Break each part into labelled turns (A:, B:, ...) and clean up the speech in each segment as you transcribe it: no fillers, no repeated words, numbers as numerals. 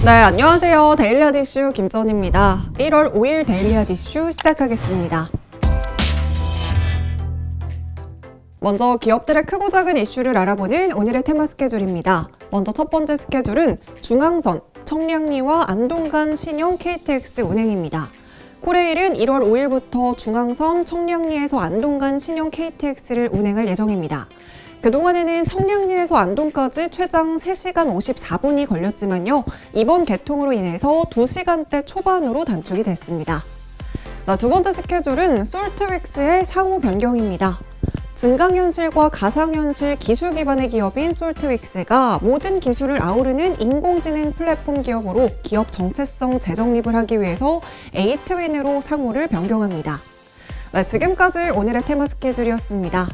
A: 네, 안녕하세요. 데일리앗 이슈 김선입니다. 1월 5일 데일리앗 이슈 시작하겠습니다. 먼저 기업들의 크고 작은 이슈를 알아보는 오늘의 테마 스케줄입니다. 먼저 첫 번째 스케줄은 중앙선, 청량리와 안동 간 신형 KTX 운행입니다. 코레일은 1월 5일부터 중앙선, 청량리에서 안동 간 신형 KTX를 운행할 예정입니다. 그동안에는 청량리에서 안동까지 최장 3시간 54분이 걸렸지만요. 이번 개통으로 인해서 2시간대 초반으로 단축이 됐습니다. 두 번째 스케줄은 솔트윅스의 상호 변경입니다. 증강현실과 가상현실 기술 기반의 기업인 솔트윅스가 모든 기술을 아우르는 인공지능 플랫폼 기업으로 기업 정체성 재정립을 하기 위해서 에이트윈으로 상호를 변경합니다. 지금까지 오늘의 테마 스케줄이었습니다.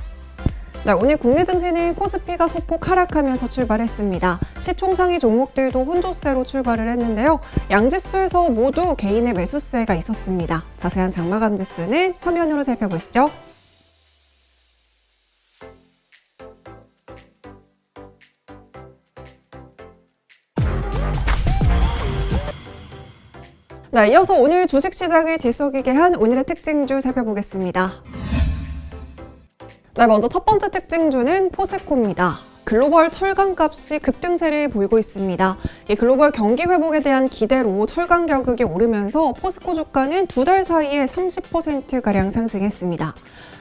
A: 오늘 국내 증시는 코스피가 소폭 하락하면서 출발했습니다. 시총 상위 종목들도 혼조세로 출발을 했는데요. 양지수에서 모두 개인의 매수세가 있었습니다. 자세한 장마감 지수는 화면으로 살펴보시죠. 이어서 오늘 주식시장을 들썩이게 한 오늘의 특징주 살펴보겠습니다. 먼저 첫 번째 특징주는 포스코입니다. 글로벌 철강값이 급등세를 보이고 있습니다. 이 글로벌 경기 회복에 대한 기대로 철강 가격이 오르면서 포스코 주가는 2달 사이에 30%가량 상승했습니다.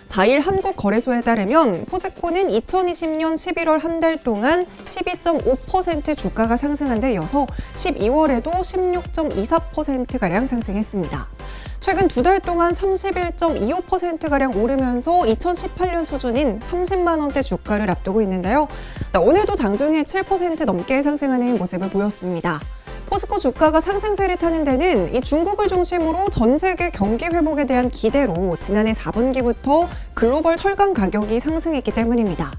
A: 4일 한국거래소에 따르면 포스코는 2020년 11월 한 달 동안 12.5% 주가가 상승한 데 이어서 12월에도 16.24%가량 상승했습니다. 최근 2달 동안 31.25%가량 오르면서 2018년 수준인 30만 원대 주가를 앞두고 있는데요. 오늘도 장중에 7% 넘게 상승하는 모습을 보였습니다. 포스코 주가가 상승세를 타는 데는 이 중국을 중심으로 전 세계 경기 회복에 대한 기대로 지난해 4분기부터 글로벌 철강 가격이 상승했기 때문입니다.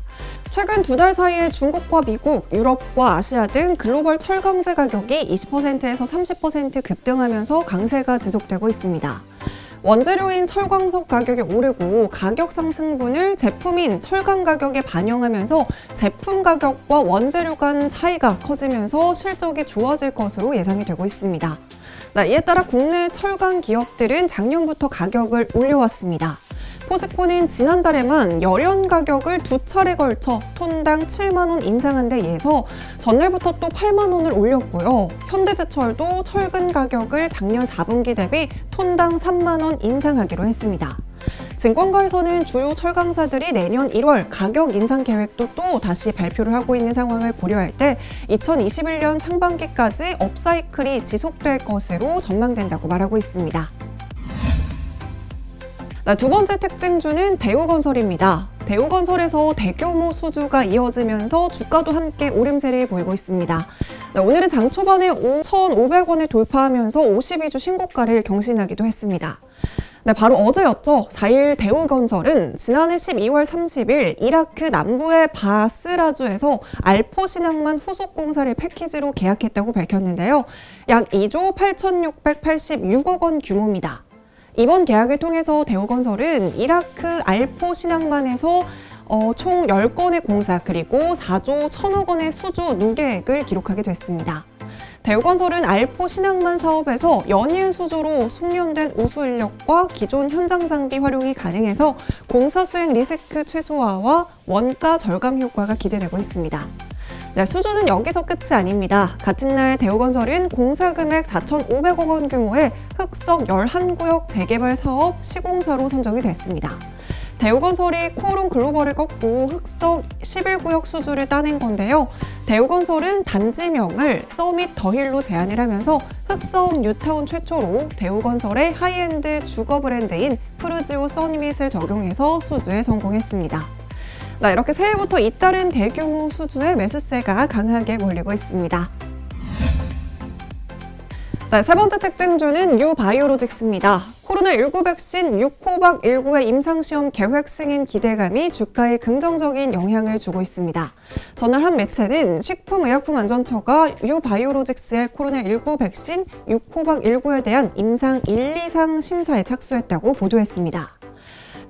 A: 최근 2달 사이에 중국과 미국, 유럽과 아시아 등 글로벌 철강제 가격이 20%에서 30% 급등하면서 강세가 지속되고 있습니다. 원재료인 철광석 가격이 오르고 가격 상승분을 제품인 철강 가격에 반영하면서 제품 가격과 원재료 간 차이가 커지면서 실적이 좋아질 것으로 예상이 되고 있습니다. 이에 따라 국내 철강 기업들은 작년부터 가격을 올려왔습니다. 포스코는 지난달에만 열연 가격을 2차례 걸쳐 톤당 7만 원 인상한 데 이어서 전날부터 또 8만 원을 올렸고요. 현대제철도 철근 가격을 작년 4분기 대비 톤당 3만 원 인상하기로 했습니다. 증권가에서는 주요 철강사들이 내년 1월 가격 인상 계획도 또 다시 발표를 하고 있는 상황을 고려할 때 2021년 상반기까지 업사이클이 지속될 것으로 전망된다고 말하고 있습니다. 두 번째 특징주는 대우건설입니다. 대우건설에서 대규모 수주가 이어지면서 주가도 함께 오름세를 보이고 있습니다. 오늘은 장 초반에 5,500원을 돌파하면서 52주 신고가를 경신하기도 했습니다. 바로 어제였죠. 4일 대우건설은 지난해 12월 30일 이라크 남부의 바스라주에서 알포 신항만 후속 공사를 패키지로 계약했다고 밝혔는데요. 약 2조 8,686억 원 규모입니다. 이번 계약을 통해서 대우건설은 이라크 알포 신항만에서 총 10건의 공사 그리고 4조 1,000억 원의 수주 누계액을 기록하게 됐습니다. 대우건설은 알포 신항만 사업에서 연이은 수주로 숙련된 우수 인력과 기존 현장 장비 활용이 가능해서 공사 수행 리스크 최소화와 원가 절감 효과가 기대되고 있습니다. 수주는 여기서 끝이 아닙니다. 같은 날 대우건설은 공사 금액 4,500억 원 규모의 흑석 11구역 재개발 사업 시공사로 선정이 됐습니다. 대우건설이 코오롱 글로벌을 꺾고 흑석 11구역 수주를 따낸 건데요. 대우건설은 단지명을 서밋 더힐로 제안을 하면서 흑석 뉴타운 최초로 대우건설의 하이엔드 주거 브랜드인 프루지오 서밋을 적용해서 수주에 성공했습니다. 이렇게 새해부터 잇따른 대규모 수주의 매수세가 강하게 몰리고 있습니다. 세 번째 특징주는 유바이오로직스입니다. 코로나19 백신 6코박19의 임상시험 계획 승인 기대감이 주가에 긍정적인 영향을 주고 있습니다. 전날 한 매체는 식품의약품안전처가 유바이오로직스의 코로나19 백신 6코박19에 대한 임상 1, 2상 심사에 착수했다고 보도했습니다.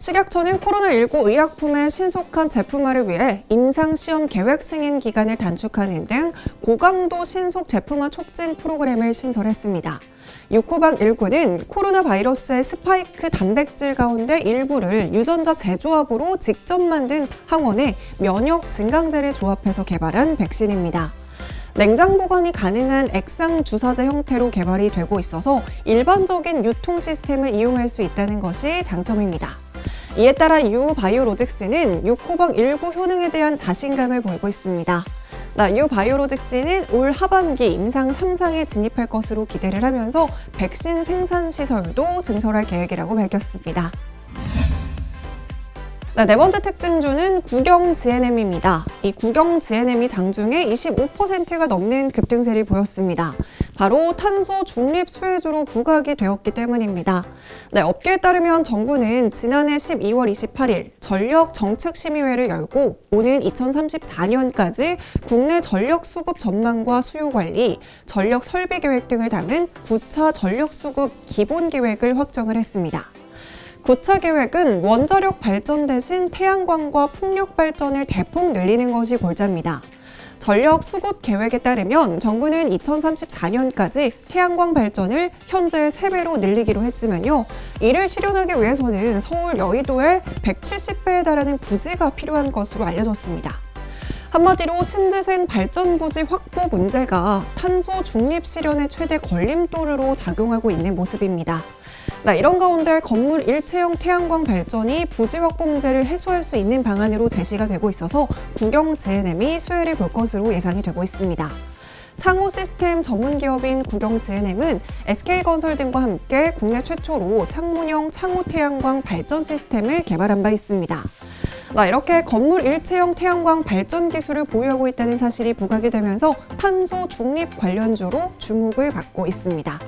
A: 식약처는 코로나19 의약품의 신속한 제품화를 위해 임상시험 계획 승인 기간을 단축하는 등 고강도 신속 제품화 촉진 프로그램을 신설했습니다. 6호방19는 코로나 바이러스의 스파이크 단백질 가운데 일부를 유전자 재조합으로 직접 만든 항원에 면역 증강제를 조합해서 개발한 백신입니다. 냉장 보관이 가능한 액상 주사제 형태로 개발이 되고 있어서 일반적인 유통 시스템을 이용할 수 있다는 것이 장점입니다. 이에 따라 유바이오로직스는 6호방19 효능에 대한 자신감을 보이고 있습니다. 유바이오로직스는 올 하반기 임상 3상에 진입할 것으로 기대를 하면서 백신 생산 시설도 증설할 계획이라고 밝혔습니다. 네 번째 특징주는 국영 GNM입니다. 이 국영 GNM이 장중에 25%가 넘는 급등세를 보였습니다. 바로 탄소 중립 수혜주로 부각이 되었기 때문입니다. 업계에 따르면 정부는 지난해 12월 28일 전력 정책심의회를 열고 오는 2034년까지 국내 전력 수급 전망과 수요 관리, 전력 설비 계획 등을 담은 9차 전력 수급 기본 계획을 확정을 했습니다. 9차 계획은 원자력 발전 대신 태양광과 풍력 발전을 대폭 늘리는 것이 골자입니다. 전력 수급 계획에 따르면 정부는 2034년까지 태양광 발전을 현재의 3배로 늘리기로 했지만요. 이를 실현하기 위해서는 서울 여의도에 170배에 달하는 부지가 필요한 것으로 알려졌습니다. 한마디로 신재생 발전 부지 확보 문제가 탄소 중립 실현의 최대 걸림돌으로 작용하고 있는 모습입니다. 이런 가운데 건물 일체형 태양광 발전이 부지 확보 문제를 해소할 수 있는 방안으로 제시가 되고 있어서 국영 GNM이 수혜를 볼 것으로 예상이 되고 있습니다. 창호 시스템 전문 기업인 국영 GNM은 SK건설 등과 함께 국내 최초로 창문형 창호 태양광 발전 시스템을 개발한 바 있습니다. 이렇게 건물 일체형 태양광 발전 기술을 보유하고 있다는 사실이 부각이 되면서 탄소 중립 관련주로 주목을 받고 있습니다.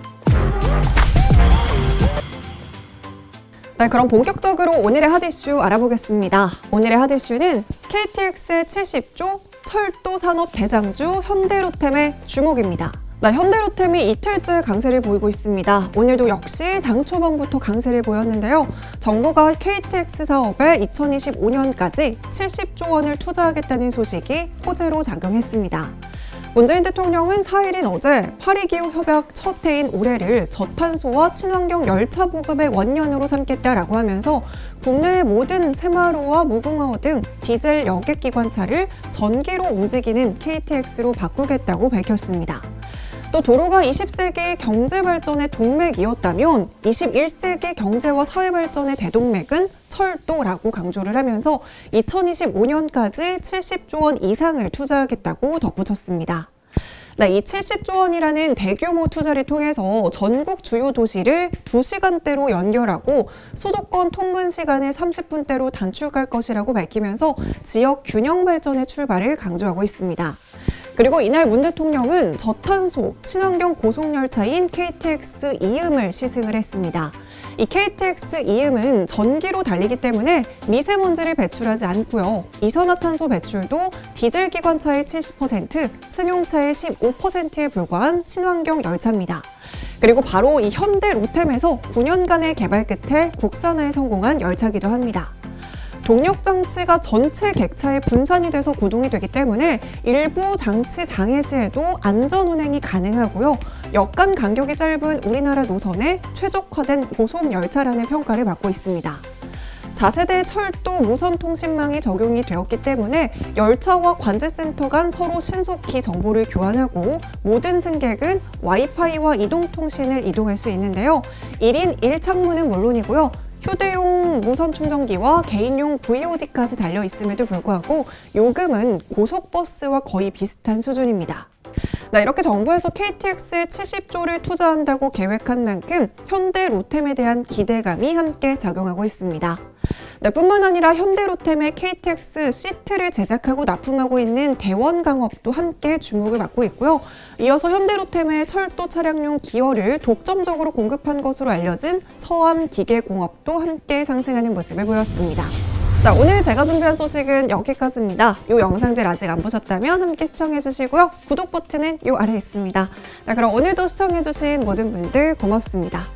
A: 그럼 본격적으로 오늘의 핫이슈 알아보겠습니다. 오늘의 핫이슈는 KTX의 70조 철도 산업 대장주 현대로템의 주목입니다. 현대로템이 이틀째 강세를 보이고 있습니다. 오늘도 역시 장 초반부터 강세를 보였는데요. 정부가 KTX 사업에 2025년까지 70조 원을 투자하겠다는 소식이 호재로 작용했습니다. 문재인 대통령은 4일인 어제 파리기후 협약 첫 해인 올해를 저탄소와 친환경 열차 보급의 원년으로 삼겠다라고 하면서 국내의 모든 새마루와 무궁화호 등 디젤 여객 기관차를 전기로 움직이는 KTX로 바꾸겠다고 밝혔습니다. 또 도로가 20세기 경제 발전의 동맥이었다면 21세기 경제와 사회 발전의 대동맥은 철도라고 강조를 하면서 2025년까지 70조 원 이상을 투자하겠다고 덧붙였습니다. 이 70조 원이라는 대규모 투자를 통해서 전국 주요 도시를 2시간대로 연결하고 수도권 통근 시간을 30분대로 단축할 것이라고 밝히면서 지역 균형 발전의 출발을 강조하고 있습니다. 그리고 이날 문 대통령은 저탄소 친환경 고속열차인 KTX 이음을 시승을 했습니다. 이 KTX 이음은 전기로 달리기 때문에 미세먼지를 배출하지 않고요. 이산화탄소 배출도 디젤 기관차의 70%, 승용차의 15%에 불과한 친환경 열차입니다. 그리고 바로 이 현대로템에서 9년간의 개발 끝에 국산화에 성공한 열차기도 합니다. 동력 장치가 전체 객차에 분산이 돼서 구동이 되기 때문에 일부 장치 장애 시에도 안전 운행이 가능하고요. 역간 간격이 짧은 우리나라 노선에 최적화된 고속 열차라는 평가를 받고 있습니다. 4세대 철도 무선 통신망이 적용이 되었기 때문에 열차와 관제센터 간 서로 신속히 정보를 교환하고 모든 승객은 와이파이와 이동통신을 이동할 수 있는데요. 1인 1창문은 물론이고요. 휴대용 무선 충전기와 개인용 VOD까지 달려 있음에도 불구하고 요금은 고속버스와 거의 비슷한 수준입니다. 이렇게 정부에서 KTX에 70조를 투자한다고 계획한 만큼 현대로템에 대한 기대감이 함께 작용하고 있습니다. 뿐만 아니라 현대로템의 KTX 시트를 제작하고 납품하고 있는 대원강업도 함께 주목을 받고 있고요. 이어서 현대로템의 철도 차량용 기어를 독점적으로 공급한 것으로 알려진 서암기계공업도 함께 상승하는 모습을 보였습니다. 오늘 제가 준비한 소식은 여기까지입니다. 이 영상들 아직 안 보셨다면 함께 시청해주시고요. 구독 버튼은 이 아래에 있습니다. 그럼 오늘도 시청해주신 모든 분들 고맙습니다.